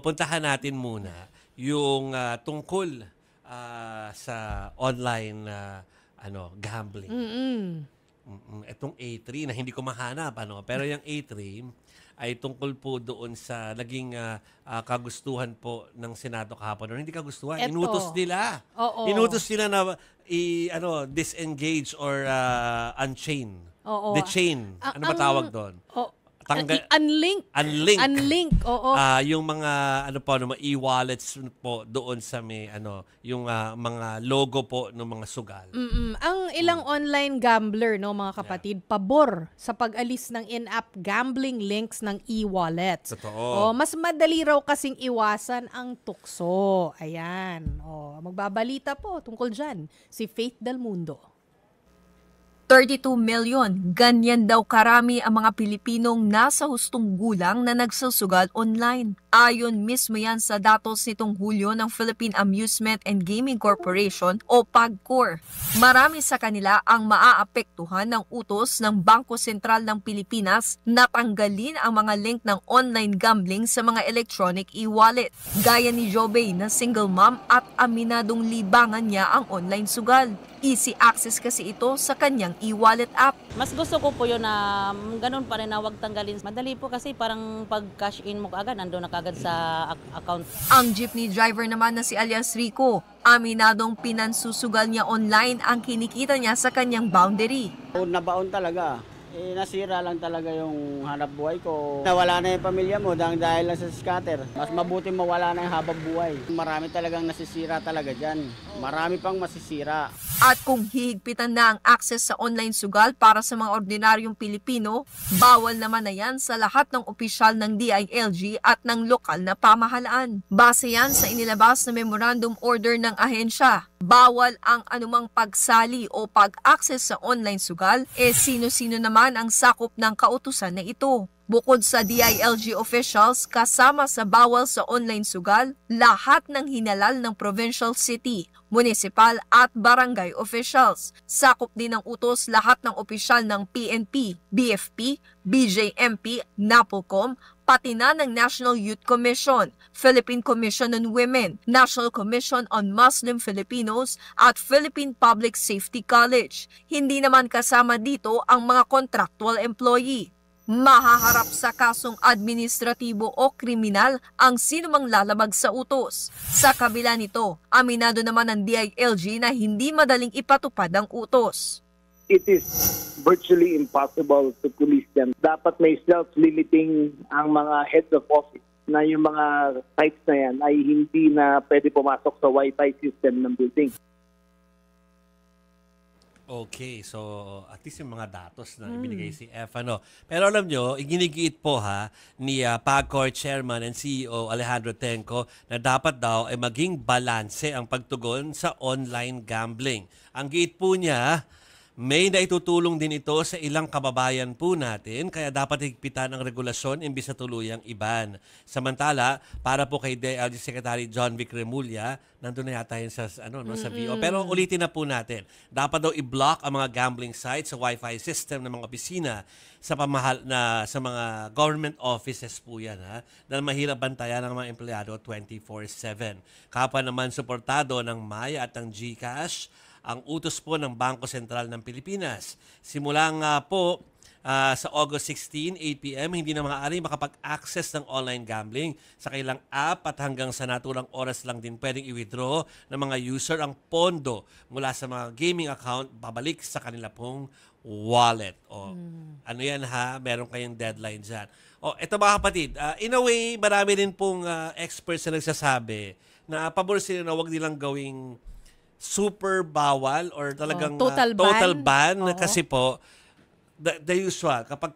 Puntahan natin muna yung tungkol sa online gambling. Itong A3 na hindi ko mahanap, pero yung A3 ay tungkol po doon sa naging kagustuhan po ng Senado kahapon. Hindi kagustuhan, inutos nila. Oo. Inutos nila na disengage or unchain. Oo. The-chain. Ano ba tawag doon? Unlink. Unlink, oo. Yung mga mga e-wallets po doon sa yung mga logo po ng mga sugal. Ang ilang online gambler, no, mga kapatid, pabor sa pag-alis ng in-app gambling links ng e-wallets. Totoo. Mas madali raw kasing iwasan ang tukso. Ayan. Magbabalita po tungkol dyan si Faith Del Mundo. 32 million, ganyan daw karami ang mga Pilipinong nasa hustong gulang na nagsusugal online. Ayon mismo yan sa datos nitong Hulyo ng Philippine Amusement and Gaming Corporation o PAGCOR. Marami sa kanila ang maaapektuhan ng utos ng Bangko Sentral ng Pilipinas na tanggalin ang mga link ng online gambling sa mga electronic e-wallet. Gaya ni Jobey na single mom at aminadong libangan niya ang online sugal. Easy access kasi ito sa kanyang e-wallet app. Mas gusto ko po yun na ganun pa rin na huwag tanggalin. Madali po kasi parang pag cash in mo agad, nandun na kagad sa account. Ang jeepney driver naman na si alias Rico, aminadong pinansusugal niya online ang kinikita niya sa kanyang boundary. Baon na baon talaga. Nasira lang talaga yung hanap buhay ko. Nawala na yung pamilya mo dahil lang sa scatter. Mas mabuti mawala na yung habang buhay. Marami talagang nasisira talaga dyan. Marami pang masisira. At kung hihigpitan na ang access sa online sugal para sa mga ordinaryong Pilipino, bawal naman na yan sa lahat ng opisyal ng DILG at ng lokal na pamahalaan. Base yan sa inilabas na memorandum order ng ahensya. Bawal ang anumang pagsali o pag-access sa online sugal, sino-sino naman ang sakop ng kautusan na ito. Bukod sa DILG officials, kasama sa bawal sa online sugal, lahat ng hinalal ng provincial city, municipal at barangay officials. Sakop din ng utos lahat ng opisyal ng PNP, BFP, BJMP, NAPOLCOM, pati na ng National Youth Commission, Philippine Commission on Women, National Commission on Muslim Filipinos at Philippine Public Safety College. Hindi naman kasama dito ang mga contractual employee. Mahaharap sa kasong administratibo o kriminal ang sinumang lalabag sa utos. Sa kabila nito, aminado naman ng DILG na hindi madaling ipatupad ang utos. It is virtually impossible to police them. Dapat may self-limiting ang mga heads of office na yung mga sites na yan ay hindi na pwede pumasok sa Wi-Fi system ng building. Okay, so at least yung mga datos na ibinigay si F. Pero alam nyo, iginigiit po ni PAGCOR Chairman and CEO Alejandro Tenco na dapat daw ay maging balanse ang pagtugon sa online gambling. Ang giit po niya, may naitutulong din ito sa ilang kababayan po natin kaya dapat higpitan ang regulasyon imbis na tuluyang iban. Samantala, para po kay DILG Secretary John Vic Remulla, nandun na yata yun sa VO. Pero ulitin na po natin, dapat daw i-block ang mga gambling sites sa Wi-Fi system ng mga opisina sa sa mga government offices po yan, dahil mahirap bantayan ng mga empleyado 24/7. Kapwa naman suportado ng Maya at ng GCash ang utos po ng Bangko Sentral ng Pilipinas. Simula nga po sa August 16, 8 p.m., hindi na maaari makapag-access ng online gambling sa kailang app at hanggang sa naturang oras lang din pwedeng i-withdraw ng mga user ang pondo mula sa mga gaming account babalik sa kanila pong wallet. Ano yan meron kayong deadline dyan. Ito mga kapatid, in a way, marami rin pong experts na nagsasabi na pabor sila na huwag nilang gawing super bawal or talagang total ban kasi po the usual kapag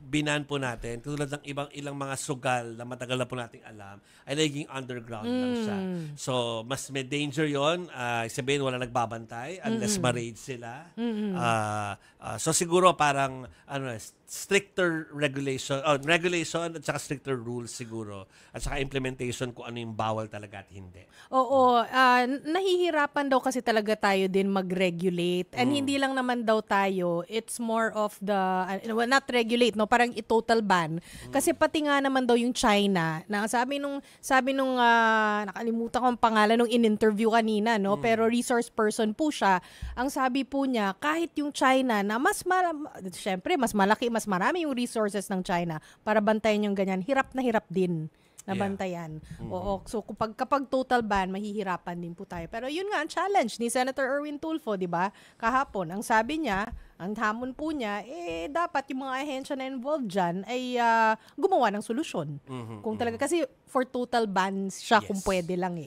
binan po natin tulad ng ilang mga sugal na matagal na po nating alam ay naging underground lang siya. So mas may danger yon, sabihin wala nagbabantay unless ma-raid sila. So siguro parang stricter regulation at saka stricter rules siguro at saka implementation kung ano yung bawal talaga at hindi. Oo, nahihirapan daw kasi talaga tayo din mag-regulate. And hindi lang naman daw tayo, it's more of the, not regulate, no, parang i-total ban. Kasi pati nga naman daw yung China, na sabi nung nakalimutan ko ang pangalan nung in-interview kanina, no, pero resource person po siya, ang sabi po niya, kahit yung China na syempre, mas malaki, mas marami yung resources ng China para bantayan yung ganyan, hirap na hirap din na bantayan. Oo. So kapag total ban, mahihirapan din po tayo. Pero yun nga ang challenge ni Senator Erwin Tulfo, 'di ba? Kahapon, ang sabi niya, ang hamon po niya, dapat yung mga ahensya na involved dyan ay gumawa ng solusyon. Kung talaga, kasi for total bans siya kung pwede lang